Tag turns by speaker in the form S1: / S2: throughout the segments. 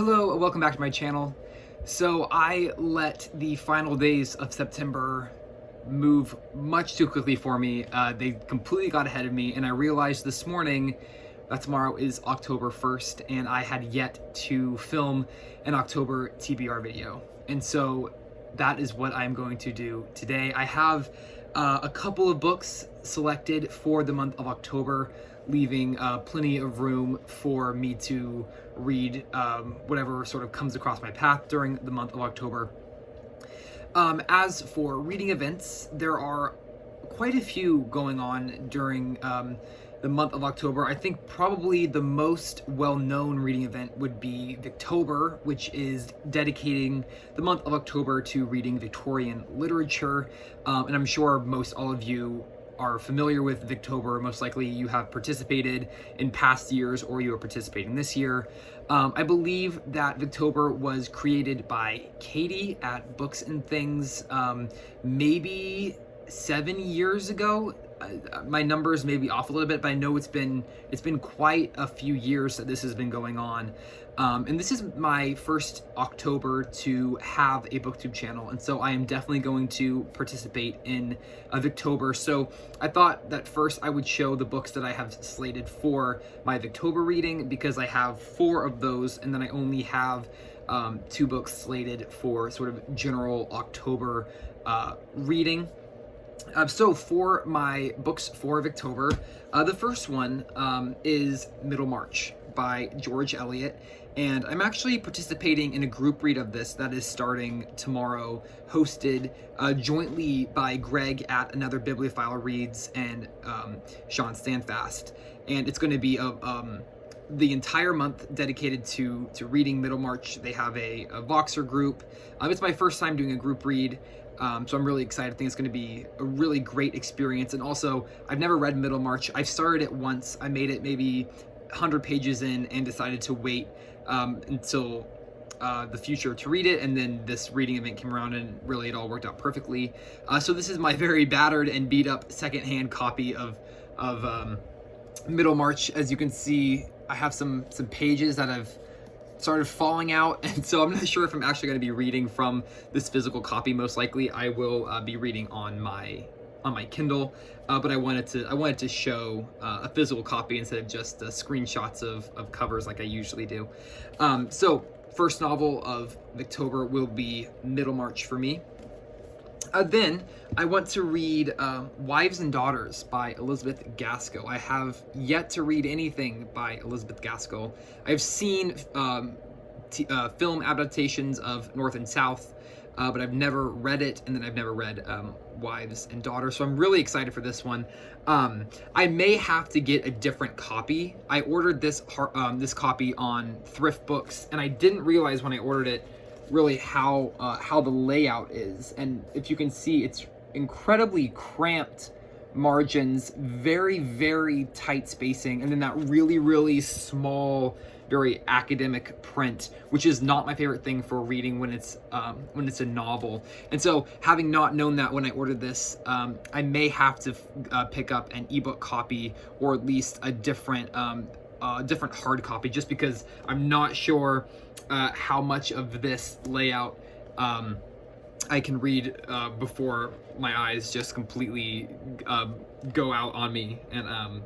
S1: Hello, welcome back to my channel. So I let the final days of September move much too quickly for me. They completely got ahead of me, and I realized this morning that tomorrow is October 1st, and I had yet to film an October TBR video. And so that is what I'm going to do today. I have a couple of books selected for the month of October, leaving plenty of room for me to read whatever sort of comes across my path during the month of October. As for reading events, there are quite a few going on during the month of October. I think probably the most well-known reading event would be Victober, which is dedicating the month of October to reading Victorian literature. And I'm sure most all of you are familiar with Victober. Most likely you have participated in past years or you are participating this year. I believe that Victober was created by Katie at Books and Things maybe 7 years ago. My numbers may be off a little bit, but I know it's been quite a few years that this has been going on. And this is my first October to have a booktube channel, and so I am definitely going to participate in Victober. So I thought that first I would show the books that I have slated for my Victober reading, because I have 4 of those, and then I only have 2 books slated for sort of general October reading. So for my books for Victober, the first one is Middlemarch by George Eliot, and I'm actually participating in a group read of this that is starting tomorrow, hosted jointly by Greg at Another Bibliophile Reads and Sean Standfast, and it's going to be the entire month dedicated to reading Middlemarch. They have a Voxer group. It's my first time doing a group read. So I'm really excited. I think it's going to be a really great experience. And also, I've never read Middlemarch. I've started it once. I made it maybe 100 pages in and decided to wait until the future to read it. And then this reading event came around, and really it all worked out perfectly. So this is my very battered and beat up secondhand copy of Middlemarch. As you can see, I have some pages that have started falling out, and so I'm not sure if I'm actually going to be reading from this physical copy. Most likely I will be reading on my Kindle, but I wanted to show a physical copy instead of just screenshots of covers like I usually do. So first novel of Victober will be Middlemarch for me. Then I want to read Wives and Daughters by Elizabeth Gaskell. I have yet to read anything by Elizabeth Gaskell. I've seen film adaptations of North and South, but I've never read it, and then I've never read Wives and Daughters, so I'm really excited for this one. I may have to get a different copy. I ordered this copy on Thrift Books, and I didn't realize when I ordered it really how the layout is. And if you can see, it's incredibly cramped margins, very, very tight spacing, and then that really, really small, very academic print, which is not my favorite thing for reading when it's a novel. And so, having not known that when I ordered this, I may have to pick up an ebook copy, or at least a different hard copy, just because I'm not sure how much of this layout I can read before my eyes just completely go out on me. And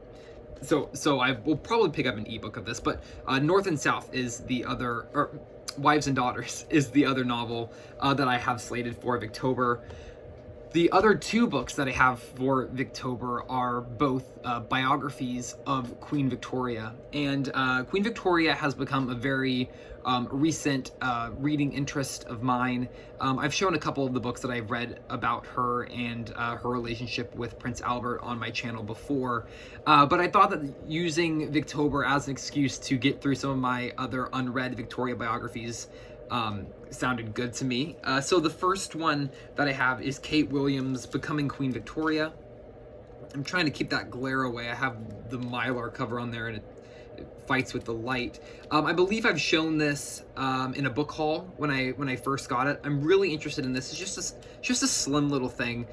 S1: so I will probably pick up an ebook of this. But North and South is the other, or Wives and Daughters is the other novel that I have slated for Victober. The other 2 books that I have for Victober are both biographies of Queen Victoria. And Queen Victoria has become a very recent reading interest of mine. I've shown a couple of the books that I've read about her and her relationship with Prince Albert on my channel before. But I thought that using Victober as an excuse to get through some of my other unread Victoria biographies sounded good to me. So the first one that I have is Kate Williams' Becoming Queen Victoria. I'm trying to keep that glare away. I have the Mylar cover on there, and it fights with the light. I believe I've shown this in a book haul when I first got it. I'm really interested in this. It's just a slim little thing.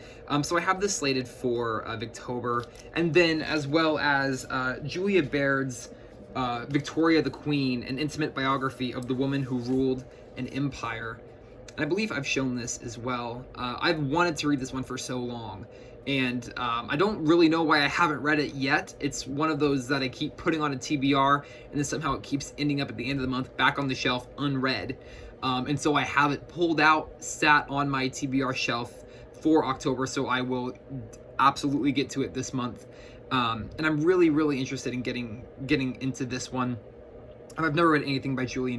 S1: So I have this slated for Victober, and then as well as Julia Baird's Victoria the Queen, an intimate biography of the woman who ruled an empire. And I believe I've shown this as well. I've wanted to read this one for so long, and I don't really know why I haven't read it yet. It's one of those that I keep putting on a TBR, and then somehow it keeps ending up at the end of the month back on the shelf unread. And so I have it pulled out, sat on my TBR shelf for October, so I will absolutely get to it this month. And I'm really, really interested in getting into this one. I've never read anything by Julia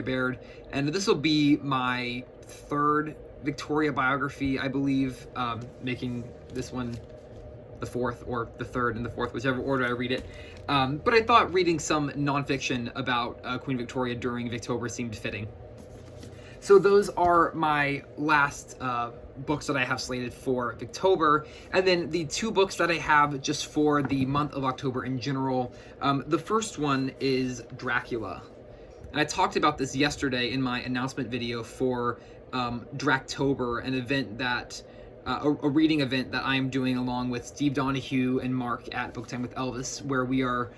S1: Baird, and this will be my third Victoria biography, I believe, making this one the fourth, or the third and the fourth, whichever order I read it. But I thought reading some nonfiction about Queen Victoria during Victober seemed fitting. So those are my last books that I have slated for Victober. And then the two books that I have just for the month of October in general. The first one is Dracula. And I talked about this yesterday in my announcement video for Dractober, an event that, a reading event that I'm doing along with Steve Donahue and Mark at Book Time with Elvis, where we are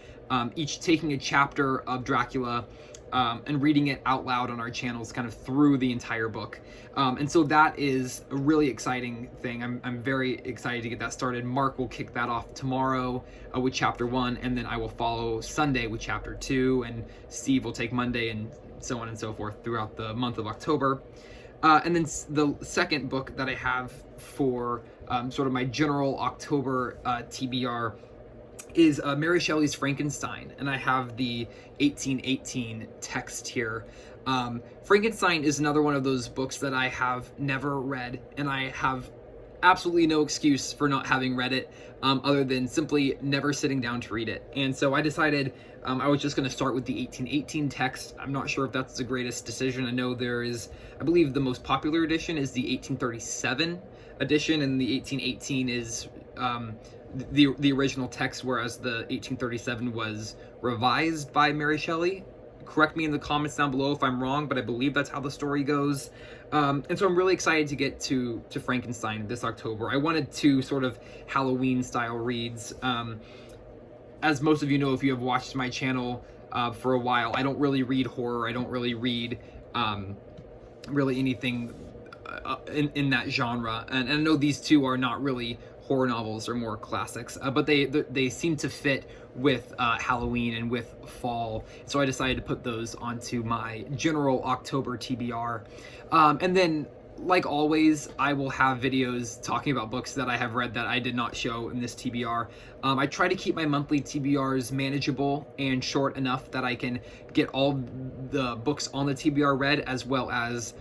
S1: each taking a chapter of Dracula and reading it out loud on our channels kind of through the entire book. And so that is a really exciting thing. I'm very excited to get that started. Mark will kick that off tomorrow with chapter 1, and then I will follow Sunday with chapter 2, and Steve will take Monday, and so on and so forth throughout the month of October. And then the second book that I have for sort of my general October TBR is Mary Shelley's Frankenstein, and I have the 1818 text here. Frankenstein is another one of those books that I have never read, and I have absolutely no excuse for not having read it, other than simply never sitting down to read it. And so I decided I was just going to start with the 1818 text. I'm not sure if that's the greatest decision. I know there is, I believe the most popular edition is the 1837 edition, and the 1818 is the original text, whereas the 1837 was revised by Mary Shelley. Correct me in the comments down below if I'm wrong, but I believe that's how the story goes. And so I'm really excited to get to Frankenstein this October. I wanted two sort of Halloween style reads. As most of you know, if you have watched my channel for a while, I don't really read horror. I don't really read really anything in that genre. And I know these two are not really horror novels, are more classics, but they seem to fit with Halloween and with fall, so I decided to put those onto my general October TBR. And then, like always, I will have videos talking about books that I have read that I did not show in this TBR. I try to keep my monthly TBRs manageable and short enough that I can get all the books on the TBR read, as well as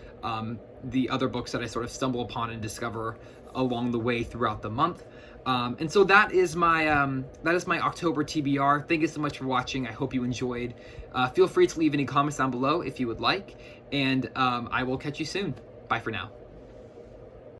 S1: the other books that I sort of stumble upon and discover along the way throughout the month. And so that is my October TBR. Thank you so much for watching. I hope you enjoyed. Feel free to leave any comments down below if you would like, and I will catch you soon. Bye for now.